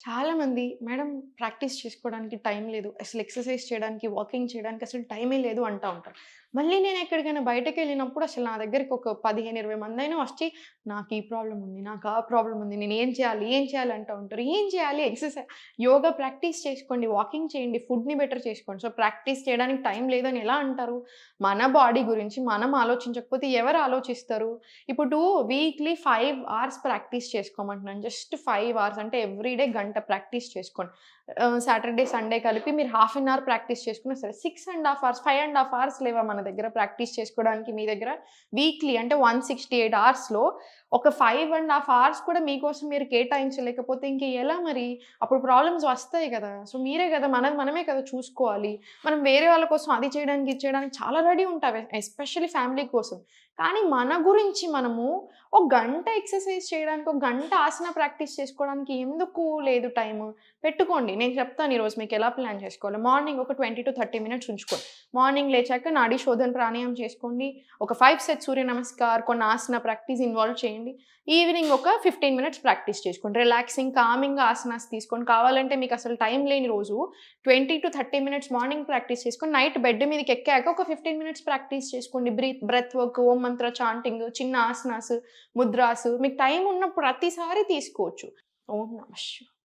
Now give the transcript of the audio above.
చాలామంది madam practice చేసుకోవడానికి time లేదు. అసలు ఎక్సర్సైజ్ చేయడానికి, వాకింగ్ చేయడానికి అసలు టైమే లేదు అంటా ఉంటారు. మళ్ళీ నేను ఎక్కడికైనా బయటకెళ్ళినప్పుడు అసలు నా దగ్గరికి ఒక 15, 20 మందైనా వచ్చి నాకు ఈ ప్రాబ్లమ్ ఉంది. నాకు ఆ ప్రాబ్లమ్ ఉంది. నేను ఏం చేయాలి? ఏం చేయాలి? అంటా ఉంటారు. ఏం చేయాలి? యోగా ప్రాక్టీస్ చేసుకోండి. వాకింగ్ చేయండి. ఫుడ్‌ని బెటర్ చేసుకోండి. సో, ప్రాక్టీస్ చేయడానికి టైం లేదని ఎలా అంటారు? మన బాడీ గురించి మనం ఆలోచించకపోతే ఎవరు ఆలోచిస్తారు? ఇప్పుడు వీక్లీ 5 అవర్స్ ప్రాక్టీస్ చేసుకోమంటున్నాను. జస్ట్ 5 అవర్స్ అంటే ఎవ్రీ డే గంట ప్రాక్టీస్ చేసుకోండి. సాటర్‌డే, సండే కలిపి మీరు హాఫ్ అన్ అవర్ ప్రాక్టీస్ చేసుకున్నా సరే 6½ అవర్స్, 5½ అవర్స్ లేవా మన దగ్గర ప్రాక్టీస్ చేసుకోవడానికి మీ దగ్గర? వీక్లీ అంటే 168 అవర్స్‌లో ఒక 5½ అవర్స్ కూడా మీకోసం మీరు కేటాయించలేకపోతే ఇంక ఎలా మరి? అప్పుడు ప్రాబ్లమ్స్ వస్తాయి గదా! సో, మీరే గదా! మనది మనమే కదా చూసుకోవాలి. మనం వేరే వాళ్ళ కోసం అది చేయడానికి, ఇది చేయడానికి చాలా రెడీ ఉంటాం. ఎస్పెషల్లీ ఫ్యామిలీ కోసం. కానీ మన గురించి మనము ఒక గంట ఎక్సర్సైజ్ చేయడానికి, ఒక గంట ఆసన ప్రాక్టీస్ చేసుకోవడానికి ఎందుకు లేదు టైము? పెట్టుకోండి. నేను చెప్తాను ఈరోజు మీకెలా ప్లాన్ చేసుకోవాలో. మార్నింగ్ ఒక 20-30 మినిట్స్ ఉంచుకోండి. మార్నింగ్ లేచాక నాడీ శోధన ప్రాణాయామం చేసుకోండి. ఒక 5 సెట్స్ సూర్య నమస్కార్, కొన్ని ఆసన ప్రాక్టీస్ ఇన్వాల్వ్ చేయండి. ఈవినింగ్ ఒక 15 మినిట్స్ ప్రాక్టీస్ చేసుకోండి. రిలాక్సింగ్, కామింగ్‌గా ఆసనాస్ తీసుకోండి. కావాలంటే మీకసలు టైం లేని రోజు 20-30 మినిట్స్ మార్నింగ్ ప్రాక్టీస్ చేసుకొని, నైట్ బెడ్ మీదకెక్కాక ఒక 15 మినిట్స్ ప్రాక్టీస్ చేసుకోండి. బ్రెత్ వర్క్, ఓం మంత్ర చాంటింగ్, చిన్న ఆసనాస్, ముద్రాస్ మీకు టైం ఉన్న ప్రతిసారి తీసుకోవచ్చు. ఓం నమః శివాయ.